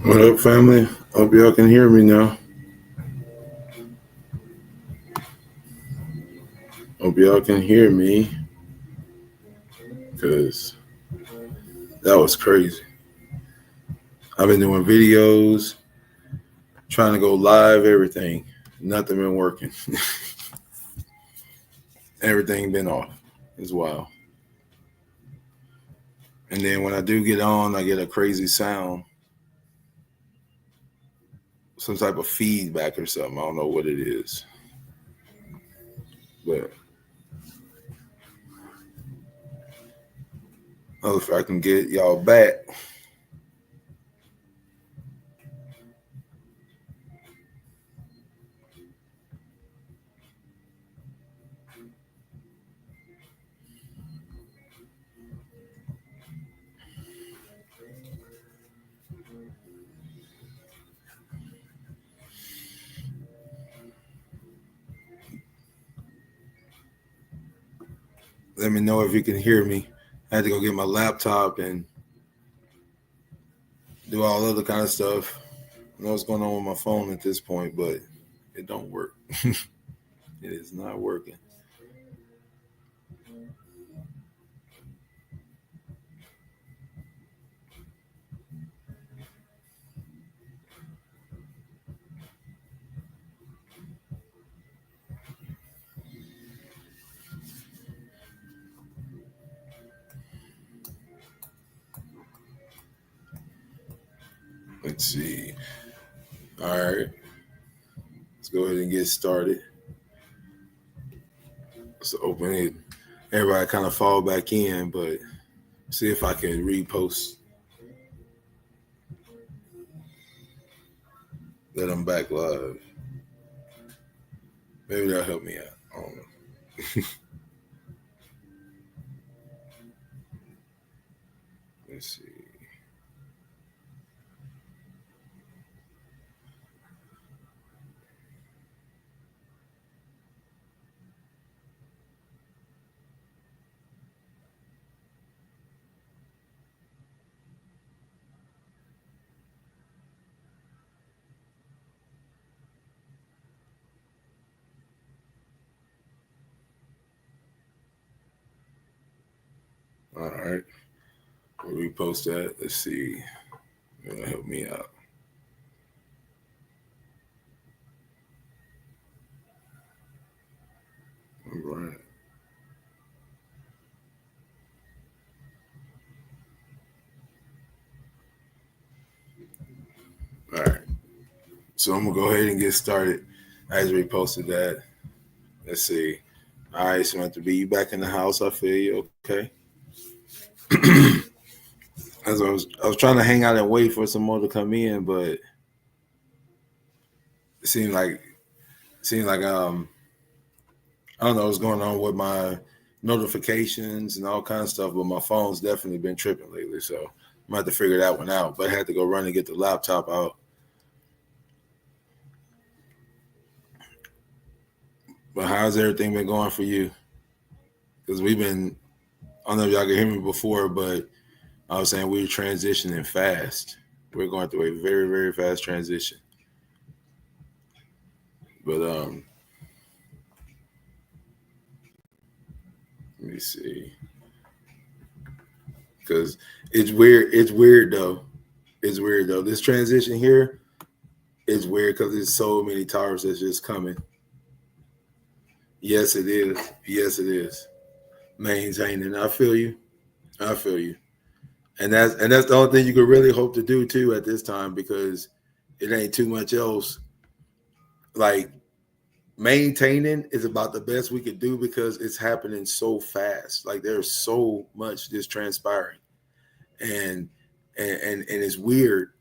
What up, family? Hope y'all can hear me now. Hope y'all can hear me because that was crazy. I've been doing videos, trying to go live, everything. Nothing been working. Everything been off as well. And then when I do get on, I get a crazy sound, some type of feedback or something. I don't know what it is. But if I can get y'all back. Let me know if you can hear me. I had to go get my laptop and do all other kind of stuff. I know what's going on with my phone at this point, but it don't work. It is not working. Let's see. All right. Let's go ahead and get started. Let's open it. Everybody kind of fall back in, but see if I can repost that I'm back live. Maybe that'll help me out. I don't know. Let's see. All right. We'll repost that. Let's see. It'll help me out. All right. All right. So I'm gonna go ahead and get started. I just reposted that. Let's see. All right, Samantha B, you back in the house. I feel you. Okay. As I was trying to hang out and wait for some more to come in, but it seemed like I don't know what's going on with my notifications and all kinds of stuff, but my phone's definitely been tripping lately, so I'm gonna have to figure that one out. But I had to go run and get the laptop out. But how's everything been going for you? Because we've been, I don't know if y'all can hear me before, but I was saying we were transitioning fast. We're going through a very, very fast transition. But let me see. Because it's weird. It's weird though. It's weird though. This transition here is weird because there's so many towers that's just coming. Yes, it is. Yes, it is. Maintaining. I feel you. I feel you. And that's the only thing you could really hope to do too at this time because it ain't too much else. Like maintaining is about the best we could do because it's happening so fast. Like there's so much just transpiring, and and it's weird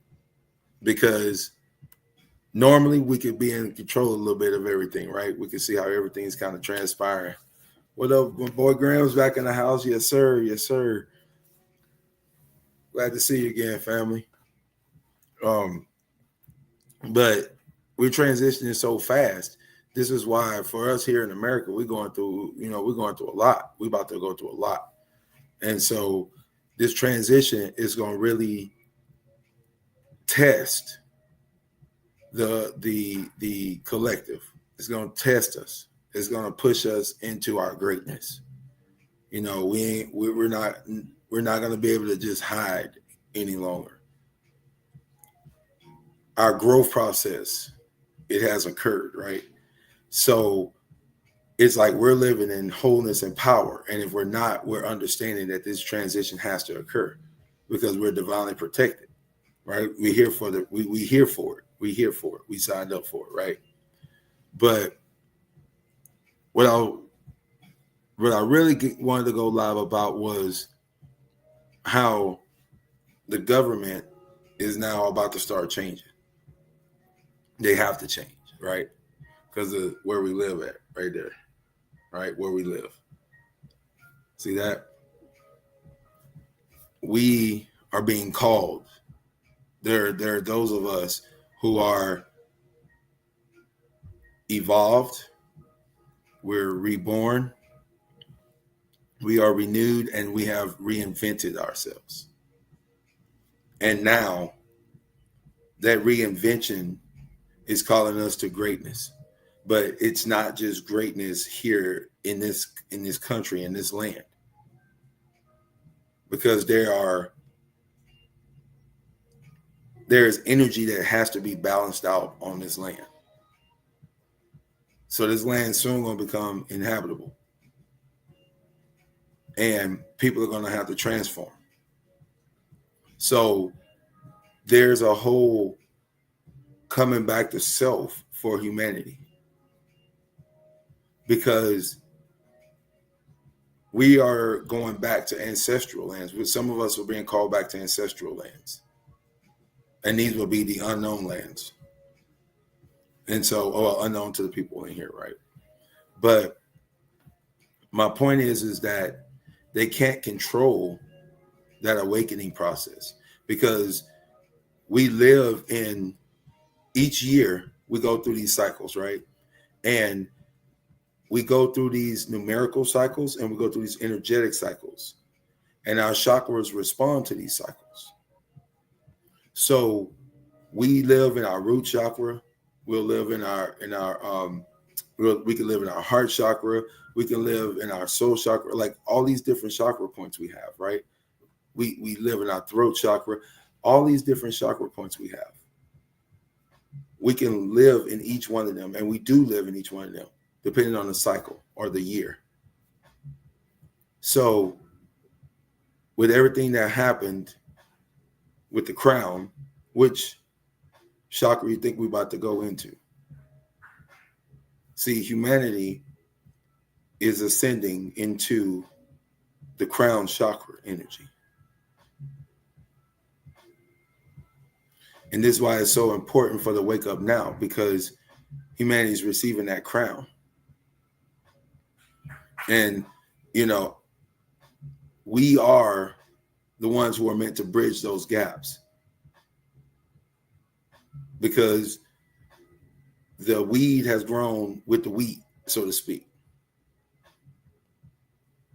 because normally we could be in control a little bit of everything, right? We can see how everything's kind of transpiring. What up, my boy Graham's back in the house? Yes, sir. Yes, sir. Glad to see you again, family. Um, but we're transitioning so fast. This is why for us here in America, we're going through, we're going through a lot. We're about to go through a lot. And so this transition is going to really test the collective. It's going to test us. It's going to push us into our greatness. You know, we're not going to be able to just hide any longer. Our growth process, it has occurred, right? So it's like we're living in wholeness and power. And if we're not, we're understanding that this transition has to occur because we're divinely protected, right? We're here for we here for it. We here for it. We signed up for it, right? But what I really wanted to go live about was how the government is now about to start changing. They have to change, right? Because of where we live at, right there, right? Where we live. See that? We are being called. There are those of us who are evolved. We're reborn. We are renewed, and we have reinvented ourselves. And now that reinvention is calling us to greatness. But it's not just greatness here in this country, in this land. Because there's energy that has to be balanced out on this land. So this land soon going to become inhabitable. And people are going to have to transform. So there's a whole coming back to self for humanity. Because we are going back to ancestral lands. Some of us are being called back to ancestral lands. And these will be the unknown lands. And so, unknown to the people in here, right? But my point is that they can't control that awakening process because we live in each year, we go through these cycles, right? And we go through these numerical cycles and we go through these energetic cycles. And our chakras respond to these cycles. So we live in our root chakra. We'll live we can live in our heart chakra. We can live in our soul chakra, like all these different chakra points we have, right? We live in our throat chakra, all these different chakra points we have. We can live in each one of them, and we do live in each one of them, depending on the cycle or the year. So with everything that happened with the crown, which chakra you think we're about to go into? See, humanity is ascending into the crown chakra energy. And this is why it's so important for the wake up now, because humanity is receiving that crown. And, you know, we are the ones who are meant to bridge those gaps. Because the weed has grown with the wheat, so to speak.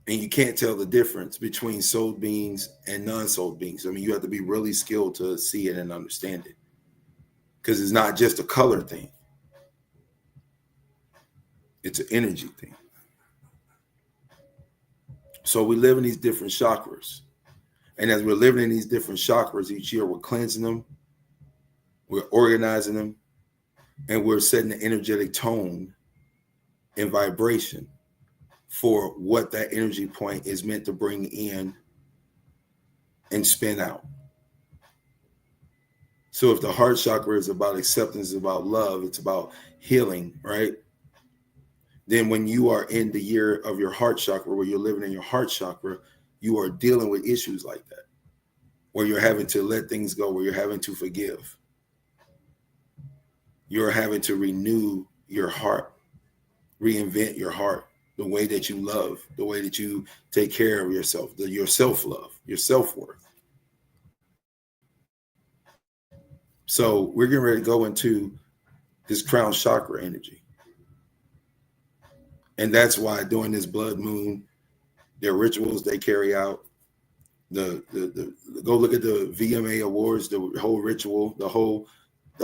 And you can't tell the difference between sold beings and non-sold beings. I mean, you have to be really skilled to see it and understand it. Because it's not just a color thing. It's an energy thing. So we live in these different chakras. And as we're living in these different chakras each year, we're cleansing them. We're organizing them. And we're setting an energetic tone and vibration for what that energy point is meant to bring in and spin out. So if the heart chakra is about acceptance, it's about love, it's about healing, right? Then when you are in the year of your heart chakra, where you're living in your heart chakra, you are dealing with issues like that, where you're having to let things go, where you're having to forgive. You're having to renew your heart, reinvent your heart, the way that you love, the way that you take care of yourself, your self-love, your self-worth. So we're getting ready to go into this crown chakra energy. And that's why during this blood moon, there are rituals they carry out. The go look at the VMA awards, the whole ritual, the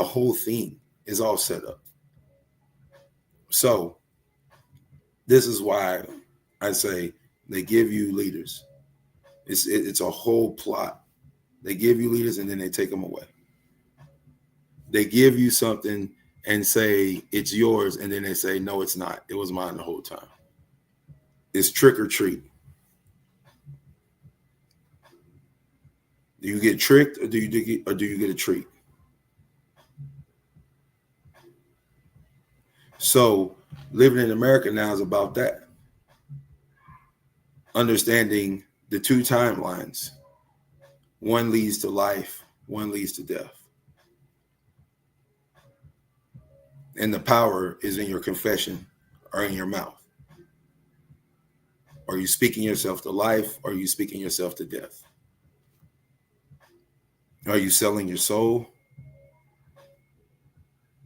whole thing is all set up. So this is why I say they give you leaders. It's a whole plot. They give you leaders and then they take them away. They give you something and say it's yours, and then they say no, it's not. It was mine the whole time. It's trick or treat. Do you get tricked, or do you get a treat? So living in America now is about that. Understanding the two timelines. One leads to life, one leads to death. And the power is in your confession or in your mouth. Are you speaking yourself to life, or are you speaking yourself to death? Are you selling your soul?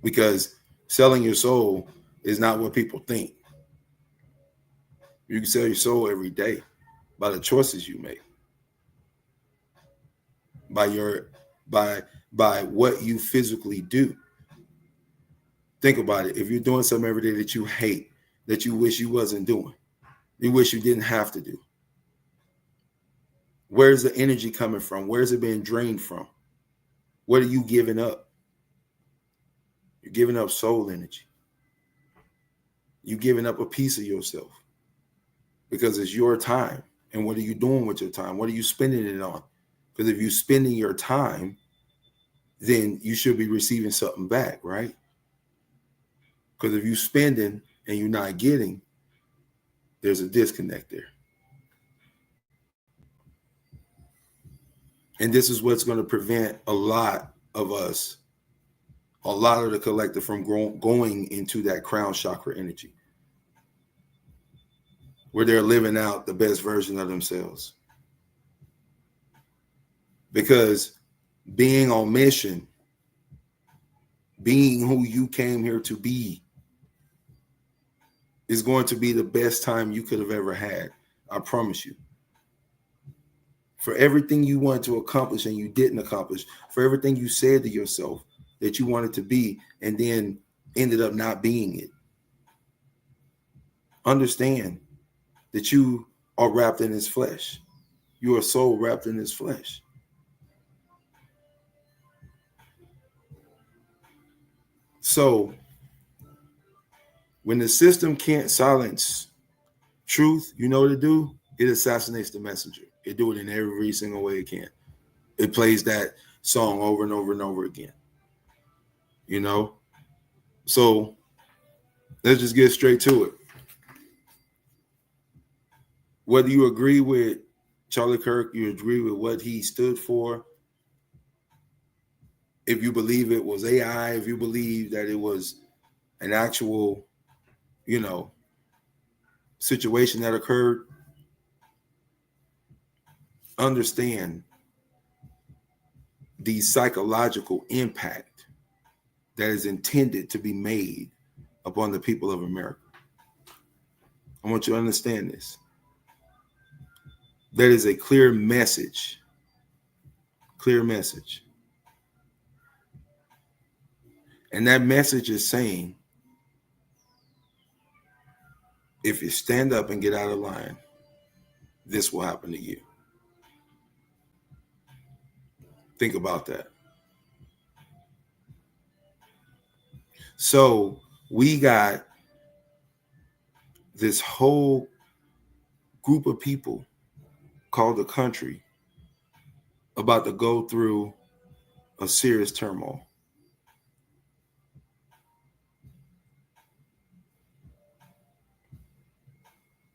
Because selling your soul is not what people think. You can sell your soul every day by the choices you make, by what you physically do. Think about it. If you're doing something every day that you hate, that you wish you wasn't doing, you wish you didn't have to do, where's the energy coming from? Where's it being drained from? What are you giving up? You're giving up soul energy. You're giving up a piece of yourself because it's your time. And what are you doing with your time? What are you spending it on? Because if you're spending your time, then you should be receiving something back, right? Because if you're spending and you're not getting, there's a disconnect there. And this is what's going to prevent a lot of us, a lot of the collective from going into that crown chakra energy, where they're living out the best version of themselves. Because being on mission, being who you came here to be, is going to be the best time you could have ever had. I promise you. For everything you wanted to accomplish and you didn't accomplish, for everything you said to yourself that you wanted to be and then ended up not being it. Understand that you are wrapped in his flesh. You are soul wrapped in his flesh. So when the system can't silence truth, you know what it do? It assassinates the messenger. It do it in every single way it can. It plays that song over and over and over again. You know? So let's just get straight to it. Whether you agree with Charlie Kirk, you agree with what he stood for, if you believe it was AI, if you believe that it was an actual, situation that occurred, understand the psychological impact that is intended to be made upon the people of America. I want you to understand this. That is a clear message. Clear message. And that message is saying, if you stand up and get out of line, this will happen to you. Think about that. So we got this whole group of people called the country about to go through a serious turmoil.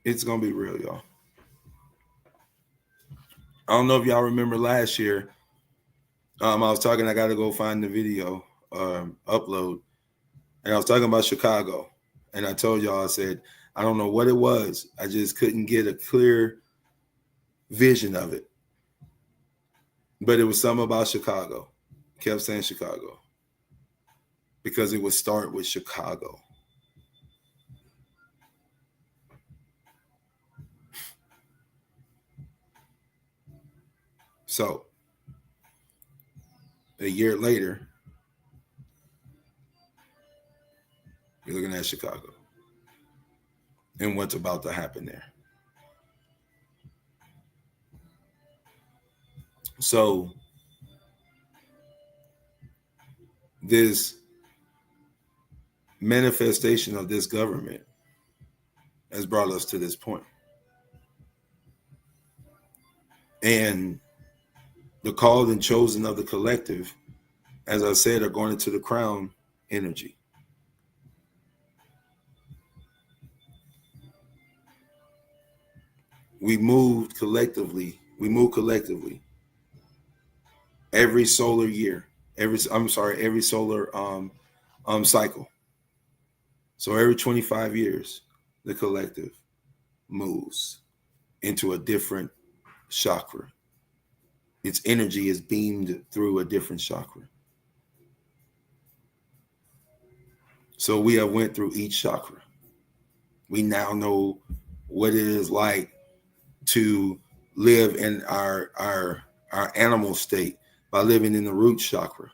It's going to be real, y'all. I don't know if y'all remember last year. I was talking, I got to go find the video upload. And I was talking about Chicago. And I told y'all, I said, I don't know what it was. I just couldn't get a clear vision of it. But it was something about Chicago. Kept saying Chicago. Because it would start with Chicago. So a year later, you're looking at Chicago and what's about to happen there. So this manifestation of this government has brought us to this point. And the called and chosen of the collective, as I said, are going into the crown energy. We move collectively every solar year, every solar cycle. So every 25 years, the collective moves into a different chakra. Its energy is beamed through a different chakra. So we have went through each chakra. We now know what it is like to live in our animal state by living in the root chakra.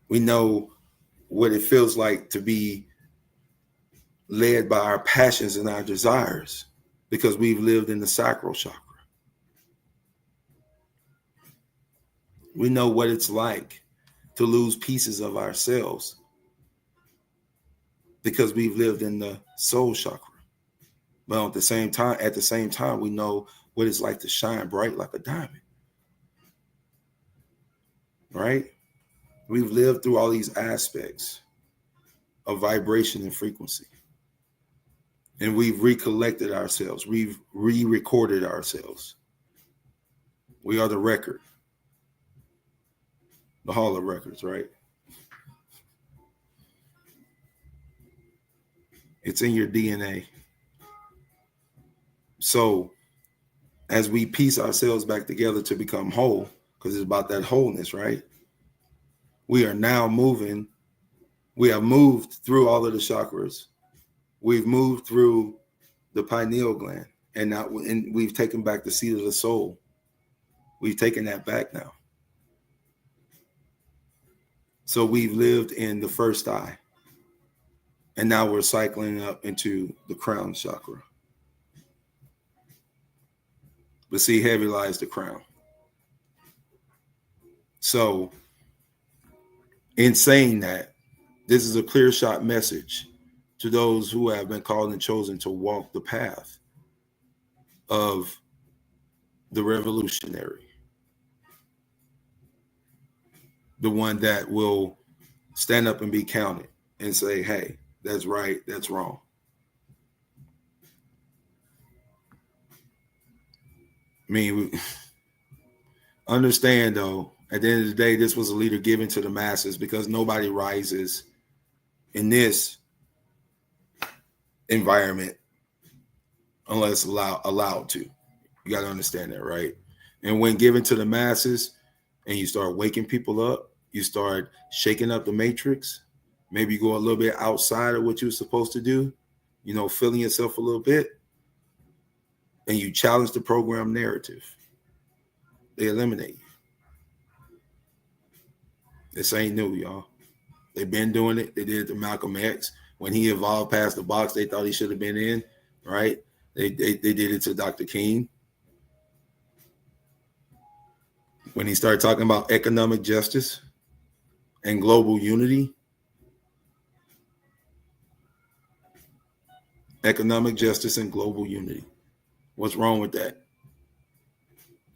We know what it feels like to be led by our passions and our desires because we've lived in the sacral chakra. We know what it's like to lose pieces of ourselves because we've lived in the soul chakra. But at the same time, we know what it's like to shine bright like a diamond. Right? We've lived through all these aspects of vibration and frequency. And we've recollected ourselves. We've re-recorded ourselves. We are the record. The Hall of Records, right? It's in your DNA. So as we piece ourselves back together to become whole, because it's about that wholeness, right? We are now moving. We have moved through all of the chakras. We've moved through the pineal gland, and we've taken back the seat of the soul. We've taken that back now. So we've lived in the first eye, and now we're cycling up into the crown chakra. But see, heavy lies the crown. So in saying that, this is a clear shot message to those who have been called and chosen to walk the path of the revolutionary. The one that will stand up and be counted and say, hey, that's right, that's wrong. I mean, understand though, at the end of the day, this was a leader given to the masses because nobody rises in this environment unless allowed to. You got to understand that, right? And when given to the masses and you start waking people up, you start shaking up the matrix, maybe you go a little bit outside of what you're supposed to do, feeling yourself a little bit, and you challenge the program narrative, they eliminate you. This ain't new, y'all. They've been doing it. They did it to Malcolm X. When he evolved past the box they thought he should have been in, right? They did it to Dr. King. When he started talking about economic justice and global unity. Economic justice and global unity. What's wrong with that?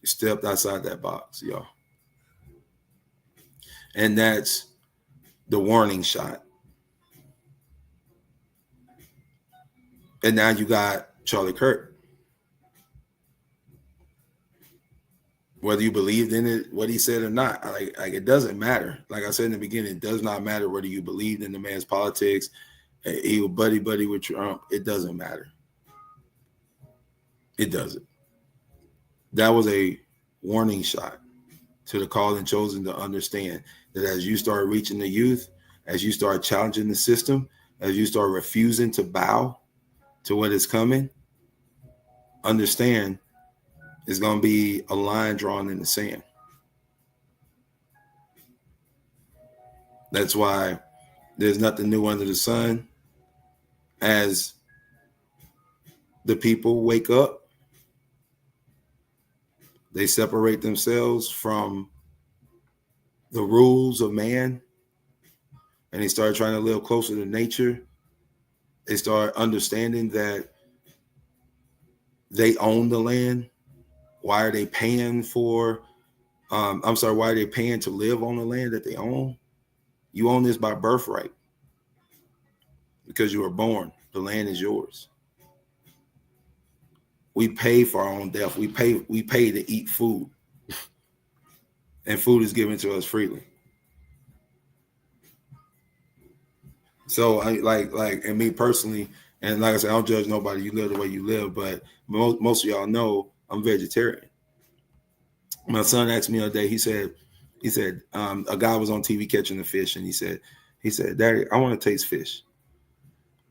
You stepped outside that box, y'all. And that's the warning shot. And now you got Charlie Kirk. Whether you believed in it, what he said or not, like it doesn't matter. Like I said in the beginning, it does not matter whether you believed in the man's politics, he was buddy with Trump. It doesn't matter. It doesn't. That was a warning shot to the called and chosen to understand that as you start reaching the youth, as you start challenging the system, as you start refusing to bow to what is coming, understand It's going to be a line drawn in the sand. That's why there's nothing new under the sun. As the people wake up, they separate themselves from the rules of man, and they start trying to live closer to nature. They start understanding that they own the land. Why are they paying for, why are they paying to live on the land that they own? You own this by birthright because you were born. The land is yours. We pay for our own death. We pay to eat food. And food is given to us freely. So and me personally, and like I said, I don't judge nobody. You live the way you live, but most of y'all know I'm vegetarian. My son asked me the other day, he said, a guy was on TV catching a fish, and he said, Daddy, I want to taste fish.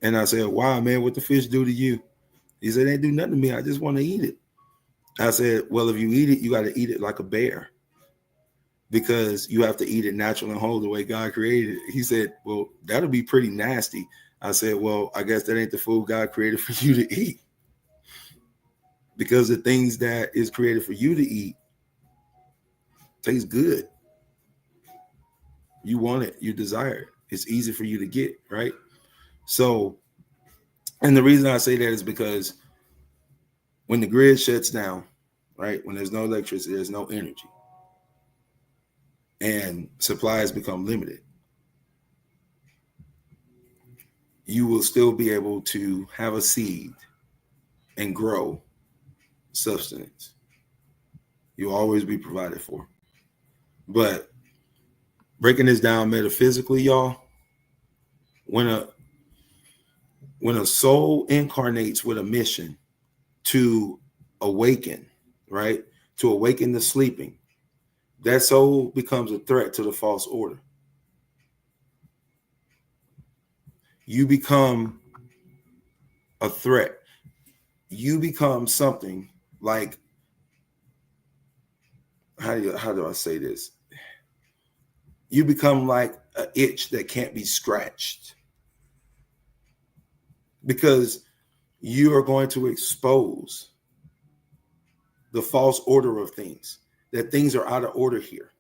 And I said, why, man? What the fish do to you? He said, they ain't do nothing to me. I just want to eat it. I said, well, if you eat it, you got to eat it like a bear, because you have to eat it natural and whole the way God created it. He said, well, that'll be pretty nasty. I said, well, I guess that ain't the food God created for you to eat, because the things that is created for you to eat taste good. You want it, you desire it. It's easy for you to get, right? So, and the reason I say that is because when the grid shuts down, right, when there's no electricity, there's no energy, and supplies become limited, you will still be able to have a seed and grow substance. You'll always be provided for. But breaking this down metaphysically, y'all, when a soul incarnates with a mission to awaken, right, to awaken the sleeping, that soul becomes a threat to the false order. You become a threat. You become something like, how do I say this? You become like an itch that can't be scratched, because you are going to expose the false order of things, that things are out of order here.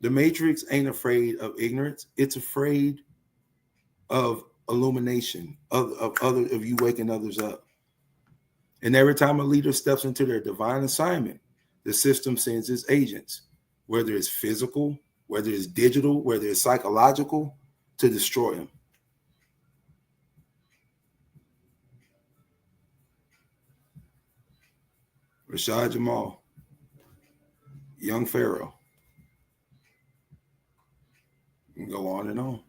The Matrix ain't afraid of ignorance. It's afraid of illumination, of you waking others up. And every time a leader steps into their divine assignment, the system sends its agents, whether it's physical, whether it's digital, whether it's psychological, to destroy them. Rashad Jamal, young Pharaoh. You can go on and on.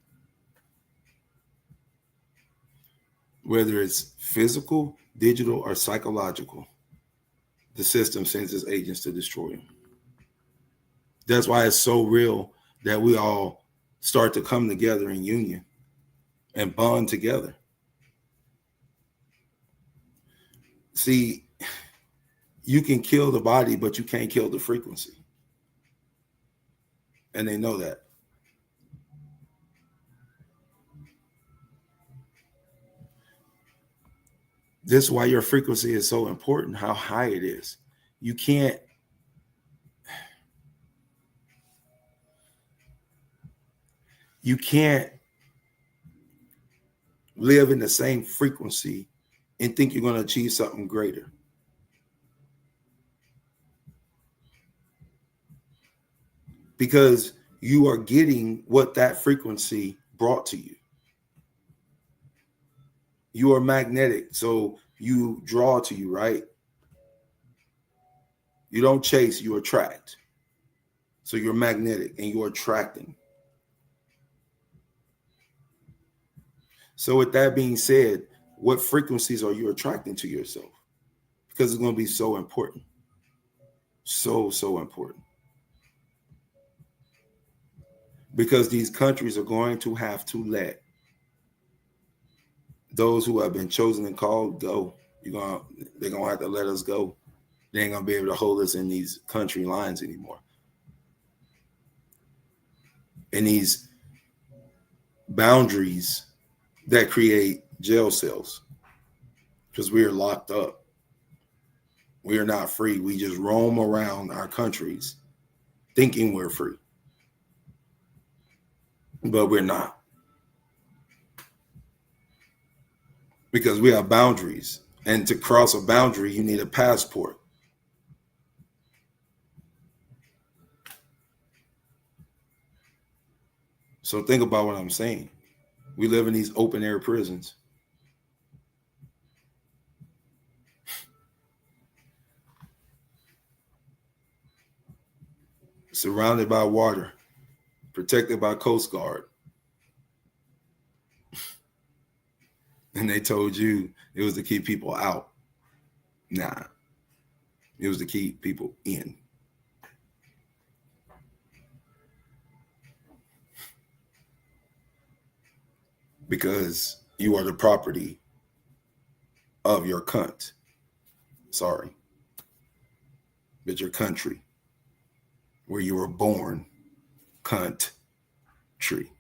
Whether it's physical, digital, or psychological, the system sends its agents to destroy them. That's why it's so real that we all start to come together in union and bond together. See, you can kill the body, but you can't kill the frequency. And they know that. This is why your frequency is so important, how high it is. You can't live in the same frequency and think you're going to achieve something greater. Because you are getting what that frequency brought to you. You are magnetic, so you draw to you, right? You don't chase, you attract. So you're magnetic and you're attracting. So with that being said, what frequencies are you attracting to yourself? Because it's going to be so important. So important. Because these countries are going to have to let those who have been chosen and called go. They're going to have to let us go. They ain't gonna be able to hold us in these country lines anymore. And these boundaries that create jail cells, because we are locked up. We are not free. We just roam around our countries thinking we're free, but we're not, because we have boundaries. And to cross a boundary, you need a passport. So think about what I'm saying. We live in these open air prisons. Surrounded by water, protected by Coast Guard. And they told you it was to keep people out. Nah, it was to keep people in. Because you are the property of your cunt. Sorry. But your country, where you were born, cunt tree.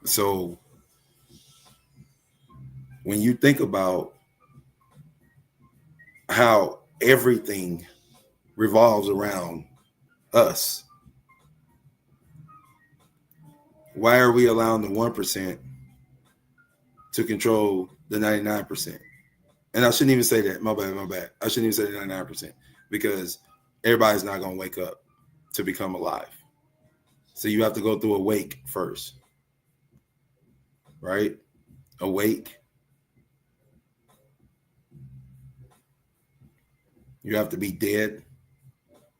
So when you think about how everything revolves around us, why are we allowing the 1% to control the 99%? And I shouldn't even say that. My bad. I shouldn't even say the 99%, because everybody's not going to wake up to become alive. So you have to go through a wake first, right? Awake. You have to be dead,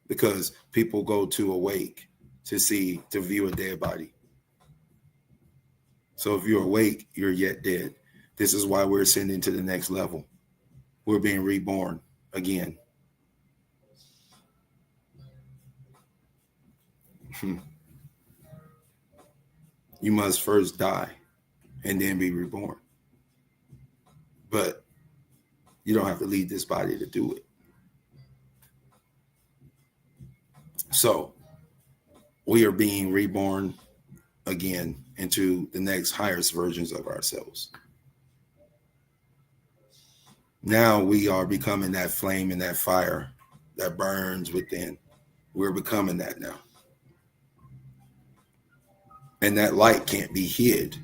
because people go to awake to view a dead body. So if you're awake, you're yet dead. This is why we're ascending to the next level. We're being reborn again. You must first die and then be reborn. But you don't have to leave this body to do it. So we are being reborn again into the next highest versions of ourselves. Now we are becoming that flame and that fire that burns within. We're becoming that now. And that light can't be hid.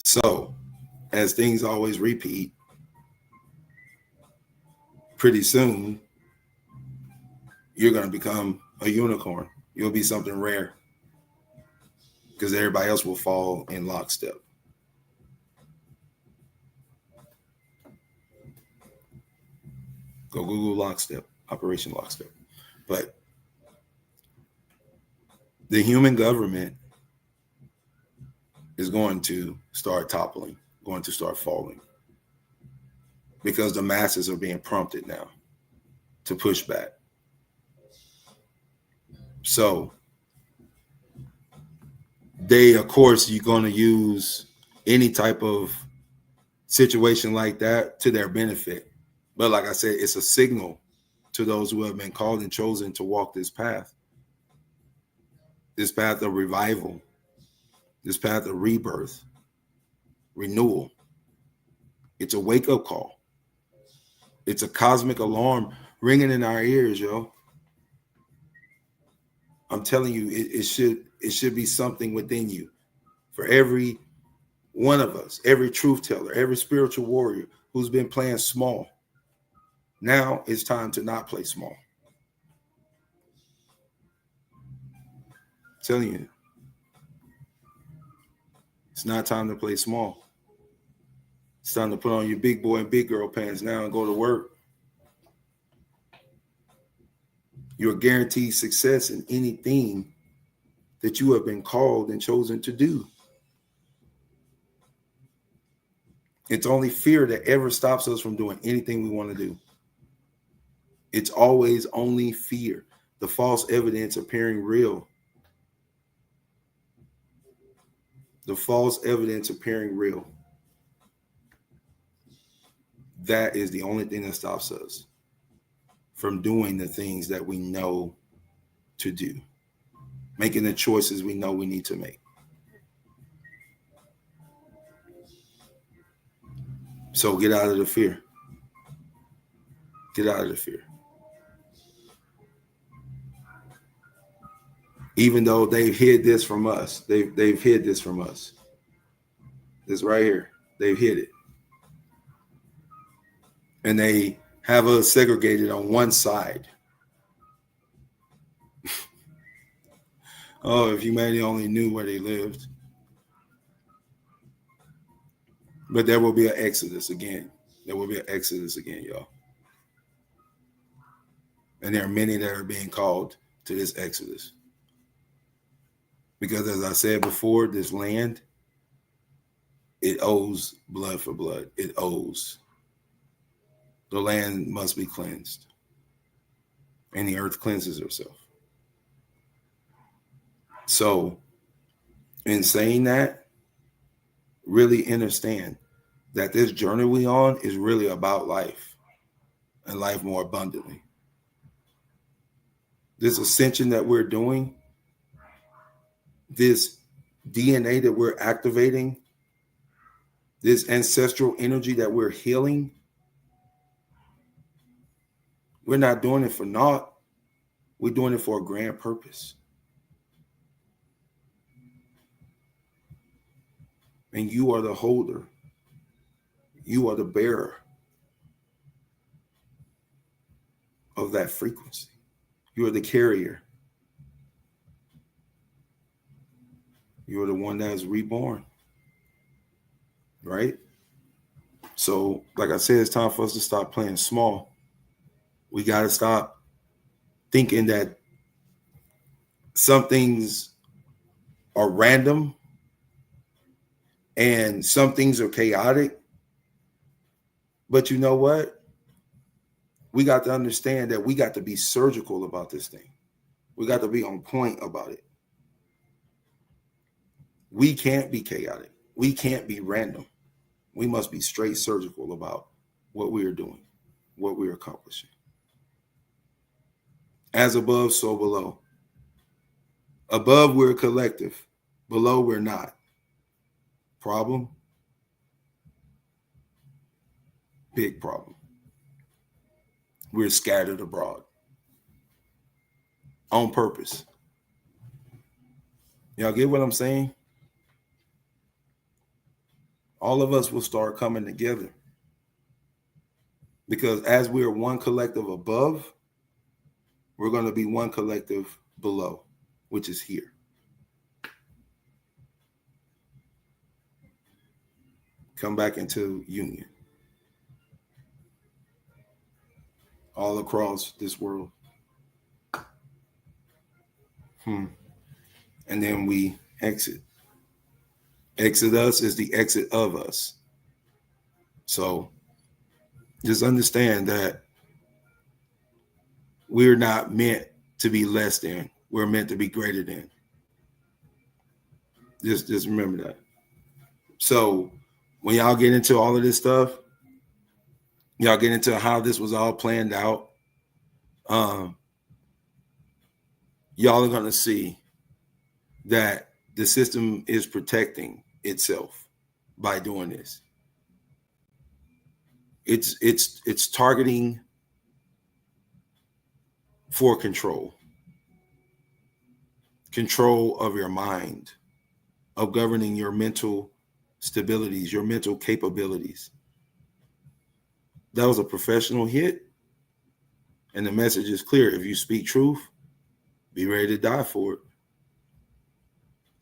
So, as things always repeat, pretty soon you're going to become a unicorn. You'll be something rare, because everybody else will fall in lockstep. Go Google Lockstep, Operation Lockstep. But the human government is going to start toppling, going to start falling, because the masses are being prompted now to push back. So of course, you're going to use any type of situation like that to their benefit. But like I said, it's a signal to those who have been called and chosen to walk this path of revival, this path of rebirth, renewal. It's a wake-up call. It's a cosmic alarm ringing in our ears, yo. I'm telling you, it should be something within you. For every one of us, every truth teller, every spiritual warrior who's been playing small, now it's time to not play small. I'm telling you, it's not time to play small. It's time to put on your big boy and big girl pants now and go to work. You're guaranteed success in anything that you have been called and chosen to do. It's only fear that ever stops us from doing anything we want to do. It's always only fear, the false evidence appearing real. the false evidence appearing real. That is the only thing that stops us from doing the things that we know to do, making the choices we know we need to make. So get out of the fear. Get out of the fear. Even though they've hid this from us, they've hid this from us. This right here, they've hid it. And they have us segregated on one side. Oh, if humanity only knew where they lived. But there will be an exodus again. There will be an exodus again, y'all. And there are many that are being called to this exodus. Because as I said before, this land, it owes blood for blood. It owes. The land must be cleansed. And the earth cleanses herself. So, in saying that, really understand that this journey we on is really about life and life more abundantly. This ascension that we're doing, this DNA that we're activating, this ancestral energy that we're healing, we're not doing it for naught. We're doing it for a grand purpose. And you are the holder. You are the bearer of that frequency. You are the carrier. You are the one that is reborn. Right? So, like I said, it's time for us to stop playing small. We got to stop thinking that some things are random and some things are chaotic. But you know what? We got to understand that we got to be surgical about this thing. We got to be on point about it. We can't be chaotic. We can't be random. We must be straight surgical about what we are doing, what we are accomplishing. As above, so below. Above, we're collective. Below, we're not. Problem? Big problem. We're scattered abroad. On purpose. Y'all get what I'm saying? All of us will start coming together. Because as we are one collective above, we're going to be one collective below, which is here. Come back into union. All across this world. And then we exit. Exit us is the exit of us. So just understand that we're not meant to be less than. We're meant to be greater than. Just remember that. So when y'all get into all of this stuff, y'all get into how this was all planned out, y'all are going to see that the system is protecting itself by doing this. It's targeting for control of your mind, of governing your mental stabilities, your mental capabilities. That was a professional hit, and the message is clear. If you speak truth, be ready to die for it.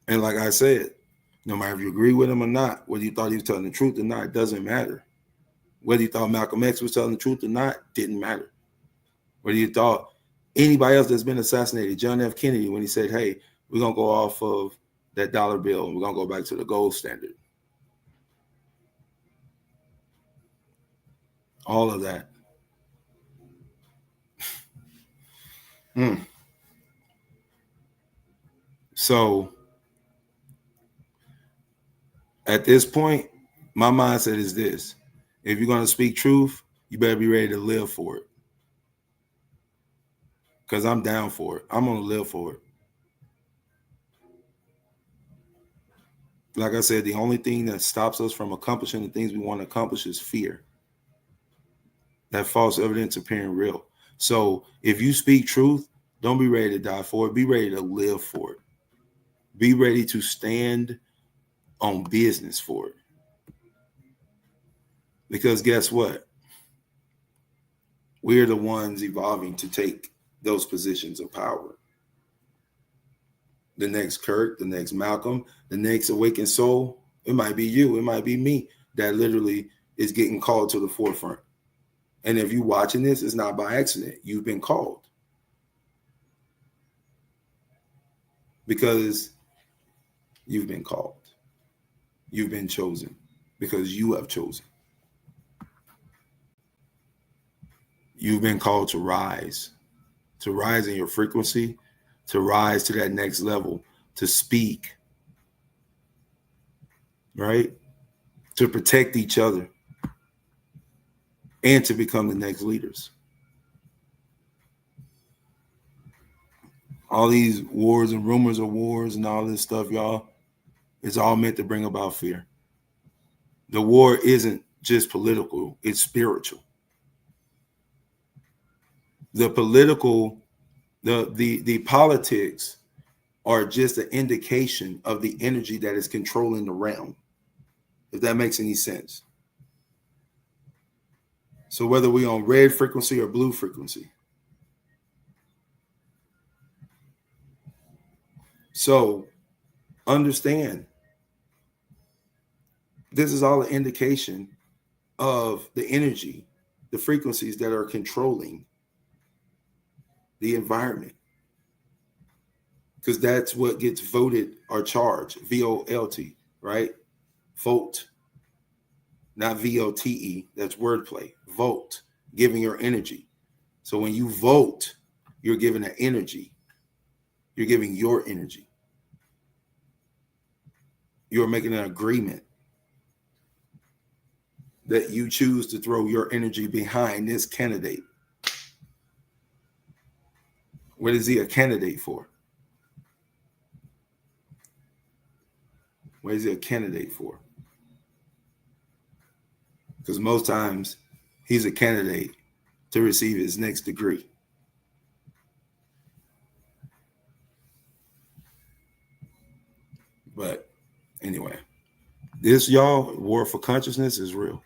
And like I said, no matter if you agree with him or not, whether you thought he was telling the truth or not, it doesn't matter. Whether you thought Malcolm X was telling the truth or not, didn't matter. Whether you thought anybody else that's been assassinated, John F. Kennedy, when he said, hey, we're going to go off of that dollar bill and we're going to go back to the gold standard. All of that. So At this point, my mindset is this. If you're going to speak truth, you better be ready to live for it. Because I'm down for it. I'm going to live for it. Like I said, the only thing that stops us from accomplishing the things we want to accomplish is fear. That false evidence appearing real. So if you speak truth, don't be ready to die for it. Be ready to live for it. Be ready to stand on business for it. Because guess what? We're the ones evolving to take those positions of power. The next Kirk, the next Malcolm, the next awakened soul, it might be you, it might be me that literally is getting called to the forefront. And if you're watching this, it's not by accident. You've been called. Because you've been called. You've been chosen. Because you have chosen. You've been called to rise in your frequency, to rise to that next level, to speak, right? To protect each other and to become the next leaders. All these wars and rumors of wars and all this stuff, y'all, it's all meant to bring about fear. The war isn't just political, it's spiritual. The political, the politics are just an indication of the energy that is controlling the realm, if that makes any sense. So whether we're on red frequency or blue frequency. So understand, this is all an indication of the energy, the frequencies that are controlling the environment. Because that's what gets voted or charged, VOLT, right? Vote, not VOTE, that's wordplay. Vote, giving your energy. So when you vote, you're giving an energy. You're giving your energy. You're making an agreement that you choose to throw your energy behind this candidate. What is he a candidate for? What is he a candidate for? Because most times he's a candidate to receive his next degree. But anyway, this, y'all, war for consciousness is real.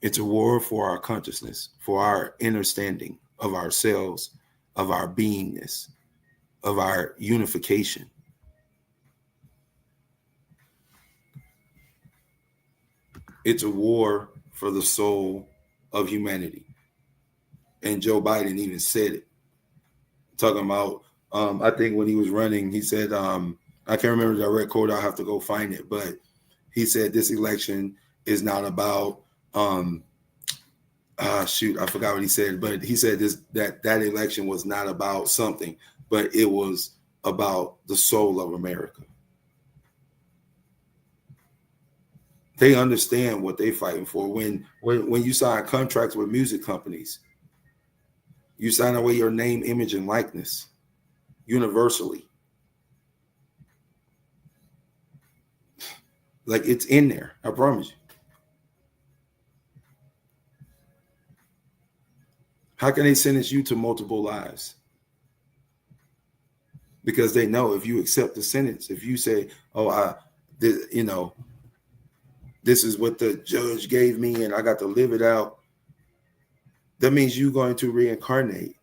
It's a war for our consciousness, for our understanding of ourselves, of our beingness, of our unification. It's a war for the soul of humanity. And Joe Biden even said it. Talking about, I think when he was running, he said, I can't remember the direct quote, I'll have to go find it, but he said this election is not about, I forgot what he said, but he said that election was not about something, but it was about the soul of America. They understand what they're fighting for. When you sign contracts with music companies, you sign away your name, image, and likeness universally. Like, it's in there, I promise you. How can they sentence you to multiple lives? Because they know if you accept the sentence, if you say, this is what the judge gave me and I got to live it out, that means you're going to reincarnate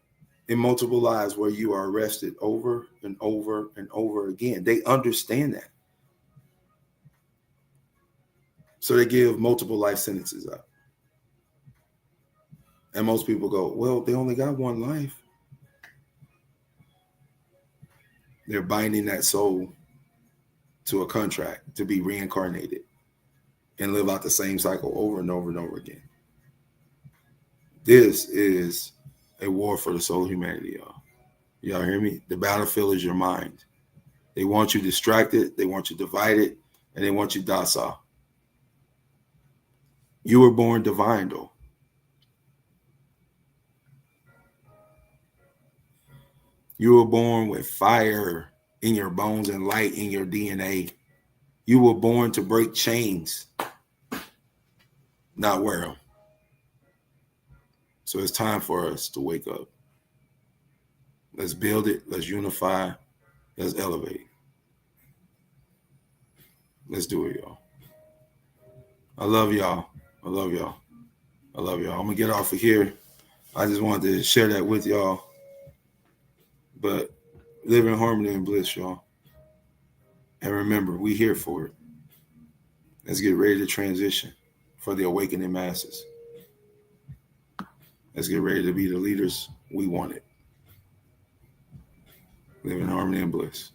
in multiple lives where you are arrested over and over and over again. They understand that. So they give multiple life sentences out. And most people go, well, they only got one life. They're binding that soul to a contract to be reincarnated and live out the same cycle over and over and over again. This is a war for the soul of humanity, y'all. Y'all hear me? The battlefield is your mind. They want you distracted. They want you divided. and they want you docile. You were born divine, though. You were born with fire in your bones and light in your DNA. You were born to break chains, not wear them. So it's time for us to wake up. Let's build it. Let's unify. Let's elevate. Let's do it, y'all. I love y'all. I love y'all. I love y'all. I'm going to get off of here. I just wanted to share that with y'all. But live in harmony and bliss, y'all. And remember, we here for it. Let's get ready to transition for the awakening masses. Let's get ready to be the leaders we wanted. Live in harmony and bliss.